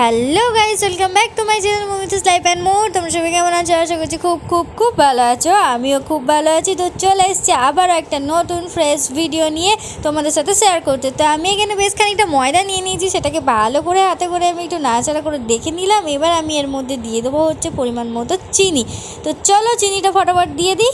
Hello guys, welcome back to my channel movies life and more. তোমরা সবাই কেমন আছো? আশা করছি খুব খুব খুব ভালো আছো। আমিও খুব ভালো আছি। তো চলে এসেছি আবারও একটা নতুন ফ্রেশ ভিডিও নিয়ে তোমাদের সাথে শেয়ার করতে। তো আমি এখানে বেশ খানিকটা ময়দা নিয়ে নিয়েছি, সেটাকে ভালো করে হাতে করে আমি একটু নাড়াচাড়া করে দেখে নিলাম। এবার আমি এর মধ্যে দিয়ে দেবো হচ্ছে পরিমাণ মতো চিনি। তো চলো চিনিটা ফটাফট দিয়ে দিই।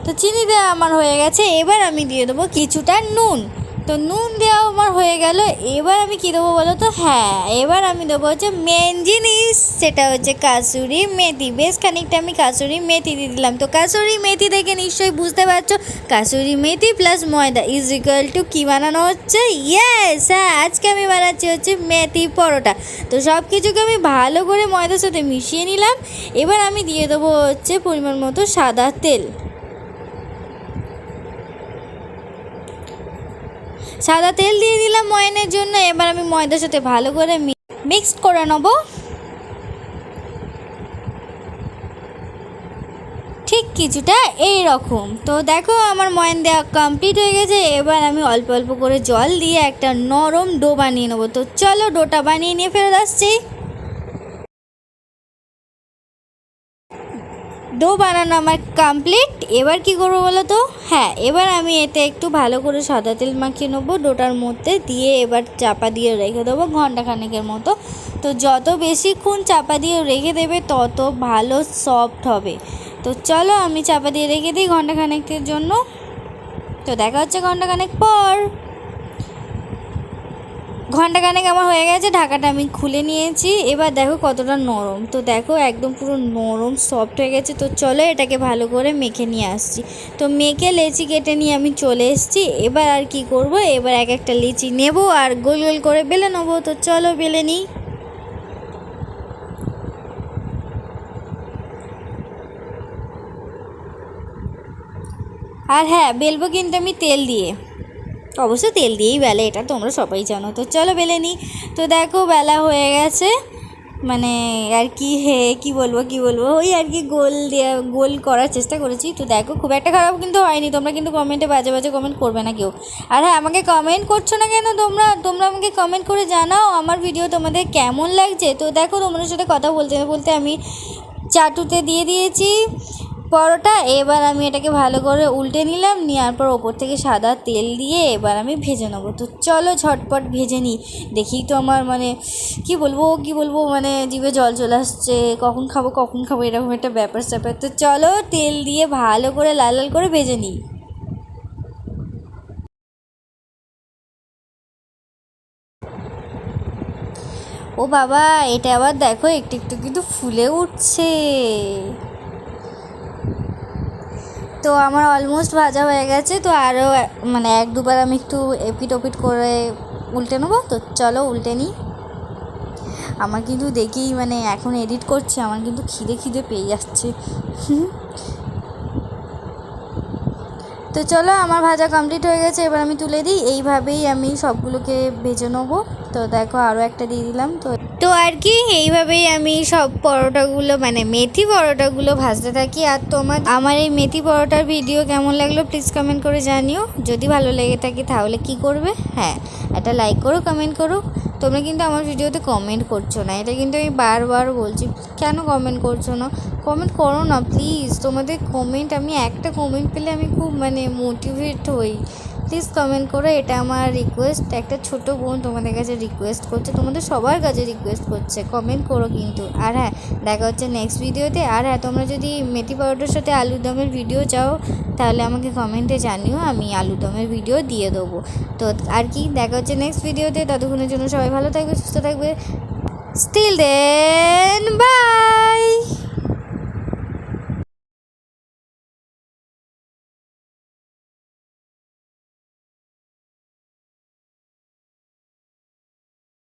তো চিনি দেওয়া আমার হয়ে গেছে। এবার আমি দিয়ে দেবো কিছুটা নুন। তো নুন দেওয়া আমার হয়ে গেল। এবার আমি কী দেবো বলো তো? হ্যাঁ, এবার আমি দেবো হচ্ছে মেন জিনিস, সেটা হচ্ছে কাসুরি মেথি। বেশ খানিকটা আমি কাসুরি মেথি দিয়ে দিলাম। তো কাসুরি মেথি দেখে নিশ্চয়ই বুঝতে পারছো কাসুরি মেথি প্লাস ময়দা ইজ ইকুয়াল টু কী বানানো হচ্ছে? ইয়েস, হ্যাঁ, আজকে আমি বানাচ্ছি হচ্ছে মেথি পরোটা। তো সব কিছুকে আমি ভালো করে ময়দার সাথে মিশিয়ে নিলাম। এবার আমি দিয়ে দেবো হচ্ছে পরিমাণ মতো সাদা তেল। সাদা তেল দিয়ে দিলাম ময়ানের জন্য। এবার আমি ময়দার সাথে ভালো করে মিক্সড করে নেব, ঠিক কিছুটা এই রকম। তো দেখো আমার ময়ান দেওয়া কমপ্লিট হয়ে গেছে। এবার আমি অল্প অল্প করে জল দিয়ে একটা নরম ডো বানিয়ে নেবো। তো চলো ডোটা বানিয়ে নিয়ে ফেরত আসছি। ডো বানানো আমার কমপ্লিট। এবার কি করবো বলো তো? হ্যাঁ, এবার আমি এতে একটু ভালো করে সাদা তেল মাখিয়ে নেবো ডোটার মধ্যে দিয়ে। এবার চাপা দিয়ে রেখে দেবো ঘন্টাখানেকের মতো। তো যত বেশিক্ষণ চাপা দিয়ে রেখে দেবে তত ভালো সফট হবে। তো চলো আমি চাপা দিয়ে রেখে দিই ঘন্টাখানেকের জন্য। তো দেখা হচ্ছে ঘন্টাখানেক পর। ঘন্টাখানেক আমার হয়ে গেছে, ঢাকাটা আমি খুলে নিয়েছি। এবার দেখো কতটা নরম। তো দেখো একদম পুরো নরম সফট হয়ে গেছে। তো চলো এটাকে ভালো করে মেখে নিয়ে আসছি। তো মেখে লেচি কেটে নিয়ে আমি চলে এসেছি। এবার আর কি করব, এবার এক একটা লেচি নেব আর গোল গোল করে বেলে নেবো। তো চলো বেলে নিই। আর হ্যাঁ, বেলবো কিন্তু আমি তেল দিয়ে, অবশ্য তেল দিয়েই বেলে, এটা তোমরা সবাই জানো। তো চলো বেলে নিই। তো দেখো বেলা হয়ে গেছে, মানে আর কি কী বলবো ওই আর কি গোল করার চেষ্টা করেছি। তো দেখো খুব একটা খারাপ কিন্তু হয়নি। তোমরা কিন্তু কমেন্টে বাজে বাজে কমেন্ট করবে না কেউ। আর হ্যাঁ, আমাকে কমেন্ট করছো না কেন তোমরা আমাকে কমেন্ট করে জানাও আমার ভিডিও তোমাদের কেমন লাগছে। তো দেখো তোমাদের সাথে কথা বলতে বলতে আমি চাটুতে দিয়ে দিয়েছি পরোটা। এবার আমি এটাকে ভালো করে উল্টে নিলাম, নেওয়ার পর ওপর থেকে সাদা তেল দিয়ে এবার আমি ভেজে নেবো। তো চলো ঝটপট ভেজে নিই। দেখি তো আমার মানে কি বলবো মানে জিভে জল চলে আসছে, কখন খাবো এরকম একটা ব্যাপার স্যাপার। তো চলো তেল দিয়ে ভালো করে লাল লাল করে ভেজে নিই। ও বাবা, এটা আবার দেখো একটু একটু কিন্তু ফুলে উঠছে। তো আমার অলমোস্ট ভাজা হয়ে গেছে। তো আরও মানে এক দুবার আমি একটু এপিট ওপিট করে উল্টে নেবো। তো চলো উল্টে নিই। আমার কিন্তু দেখেই মানে এখন এডিট করছে, আমার কিন্তু খিদে পেয়ে যাচ্ছে। তো চলো আমার ভাজা কমপ্লিট হয়ে গেছে। এবার আমি তুলে দিই। এইভাবেই আমি সবগুলোকে ভেজে নেবো। তো দেখো আরও একটা দিয়ে দিলাম। তো আর কি এইভাবেই আমি সব পরোটাগুলো মানে মেথি পরোটাগুলো ভাজতে থাকি। আর আমার এই মেথি পরোটার ভিডিও কেমন লাগলো প্লিজ কমেন্ট করে জানিও। যদি ভালো লেগে থাকে তাহলে কি করবে? হ্যাঁ, একটা লাইক করো, কমেন্ট করো। তোমরা কিন্তু আমার ভিডিওতে কমেন্ট করছো না, এটা কিন্তু আমি বারবার বলছি। কেন কমেন্ট করছো না? কমেন্ট করো না প্লিজ। তোমাদের কমেন্ট, আমি একটা কমেন্ট পেলে আমি খুব মানে মোটিভেট হই। প্লিজ কমেন্ট করো, এটা আমার রিকোয়েস্ট। একটা ছোট বোন তোমাদের কাছে রিকোয়েস্ট করছে, তোমাদের সবার কাছে রিকোয়েস্ট করছে, কমেন্ট করো কিন্তু। আর হ্যাঁ, দেখা হচ্ছে নেক্সট ভিডিওতে। আর হ্যাঁ, তোমরা যদি মেথি পাউডারের সাথে আলুর দমের ভিডিও চাও তাহলে আমাকে কমেন্টে জানিও, আমি আলুর দমের ভিডিও দিয়ে দেবো। তো আর কি, দেখা হচ্ছে নেক্সট ভিডিওতে। ততক্ষণের জন্য সবাই ভালো থাকবে, সুস্থ থাকবে। Still then by.